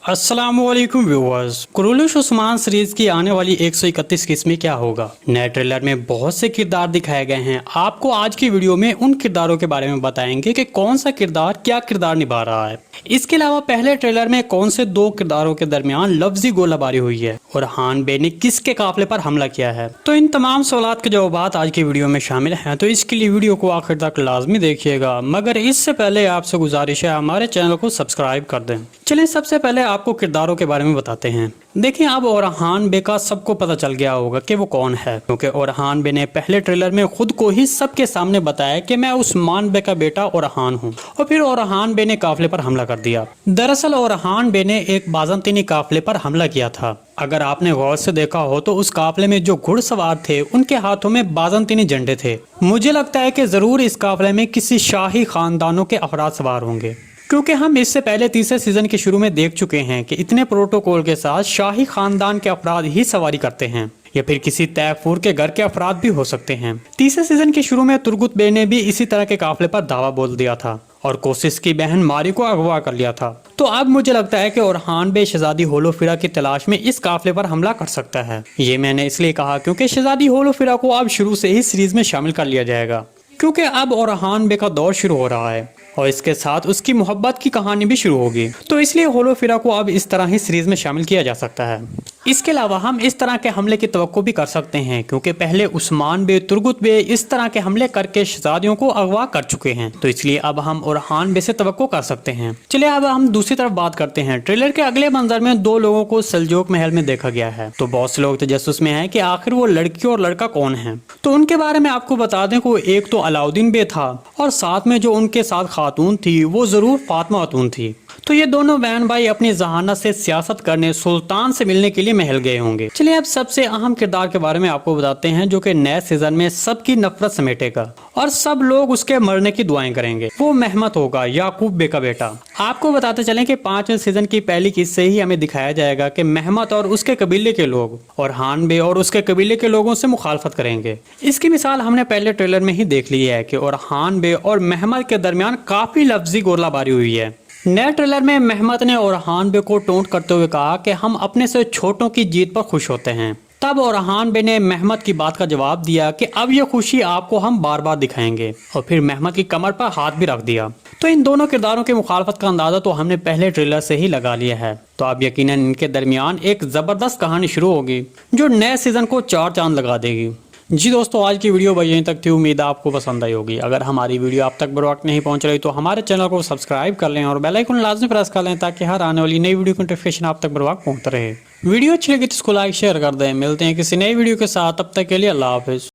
अस्सलामुअलैकुम viewers. Kurulus Usman series की आने वाली 131 किस्त में क्या होगा। नए ट्रेलर में बहुत से किरदार दिखाए गए हैं। आपको आज की वीडियो में उन किरदारों के बारे में बताएंगे कि कौन सा किरदार क्या किरदार निभा रहा है। इसके अलावा पहले ट्रेलर में कौन से दो किरदारों के दरमियान लफ्जी गोलाबारी हुई है और हान बे ने किसके काफिले पर हमला किया है। तो इन तमाम सवालात के जवाब आज की वीडियो में शामिल हैं, तो इसके लिए वीडियो को आखिर तक लाजमी देखिएगा। मगर इससे पहले आपसे गुजारिश है हमारे चैनल को सब्सक्राइब कर दें। चलिए सबसे पहले आपको किरदारों के बारे में बताते हैं। देखिए, अब ओरहान बे का सबको पता चल गया होगा कि वो कौन है, क्योंकि ओरहान बे ने पहले ट्रेलर में खुद को ही सबके सामने बताया कि मैं उस्मान बे का बेटा ओरहान हूँ, और फिर ओरहान बे ने काफिले पर हमला कर दिया। दरअसल ओरहान बे ने एक बाज़ंतीनी काफिले पर हमला किया था। अगर आपने गौर से देखा हो तो उस काफिले में जो घुड़सवार थे उनके हाथों में बाज़ंतीनी झंडे थे। मुझे लगता है कि जरूर इस काफिले में किसी शाही खानदानों के अफराद सवार होंगे, क्योंकि हम इससे पहले तीसरे सीजन के शुरू में देख चुके हैं कि इतने प्रोटोकॉल के साथ शाही खानदान के अफराद ही सवारी करते हैं, या फिर किसी तैफूर के घर के अफराद भी हो सकते हैं। तीसरे सीजन के शुरू में तुर्गुत बे ने भी इसी तरह के काफिले पर दावा बोल दिया था और कोशिश की बहन मारी को अगवा कर लिया था। तो अब मुझे लगता है कि ओरहान बे शहजादी होलोफिरा की तलाश में इस काफिले पर हमला कर सकता है। ये मैंने इसलिए कहा क्योंकि शहजादी होलोफिरा को अब शुरू से ही सीरीज में शामिल कर लिया जाएगा, क्योंकि अब ओरहान बे का दौर शुरू हो रहा है और इसके साथ उसकी मोहब्बत की कहानी भी शुरू होगी। तो इसलिए होलोफिरा को अब इस तरह ही सीरीज में शामिल किया जा सकता है। इसके अलावा हम इस तरह के हमले की तवक्को भी कर सकते हैं, क्योंकि पहले उस्मान बे, तुर्गुत बे इस तरह के हमले करके शहजादियों को अगवा कर चुके हैं। तो इसलिए अब हम ओरहान बे से तवक्को कर सकते हैं। चलिए अब हम दूसरी तरफ बात करते हैं। ट्रेलर के अगले मंजर में दो लोगों को सलजोक महल में देखा गया है। तो बहुत से लोग तजस्सुस में हैं कि आखिर वो लड़की और लड़का कौन है। तो उनके बारे में आपको बता दें कि एक तो अलाउद्दीन बे था और साथ में जो उनके साथ खातून थी वो जरूर फातिमा खातून थी। तो ये दोनों बहन भाई अपनी जहानत से सियासत करने सुल्तान से मिलने के लिए महल गए होंगे। चलिए अब सबसे अहम किरदार के बारे में आपको बताते हैं, जो कि नए सीजन में सबकी नफरत समेटेगा और सब लोग उसके मरने की दुआएं करेंगे। वो महमद होगा, याकूब बे का बेटा। आपको बताते चलें कि 5वें सीजन की पहली किस्त से ही हमें दिखाया जाएगा कि महमद और उसके कबीले के लोग और हान बे और उसके कबीले के लोगों से मुखालफत करेंगे। इसकी मिसाल हमने पहले ट्रेलर में ही देख ली है कि और हान बे और महमद के दरमियान काफी लफ्जी गोलाबारी हुई है। नए ट्रेलर में महमद ने ओरहान बे को टोंट करते हुए कहा कि हम अपने से छोटों की जीत पर खुश होते हैं। तब ओरहान बे ने महमद की बात का जवाब दिया कि अब ये खुशी आपको हम बार बार दिखाएंगे, और फिर महमद की कमर पर हाथ भी रख दिया। तो इन दोनों किरदारों के मुखालफत का अंदाजा तो हमने पहले ट्रेलर से ही लगा लिया है। तो अब यकीनन इनके दरमियान एक जबरदस्त कहानी शुरू होगी जो नए सीजन को 4 चांद लगा देगी। जी दोस्तों, आज की वीडियो बस यहीं तक थी। उम्मीद है आपको पसंद आई होगी। अगर हमारी वीडियो आप तक बर वक्त नहीं पहुंच रही तो हमारे चैनल को सब्सक्राइब कर लें और बेल आइकन लाजमी प्रेस कर लें, ताकि हर आने वाली नई वीडियो की नोटिफिकेशन आप तक बर वक्त पहुंचता रहे। वीडियो अच्छी लगी तो इसको लाइक शेयर कर दें। मिलते हैं किसी नई वीडियो के साथ, तब तक के लिए अल्लाह हाफिज़।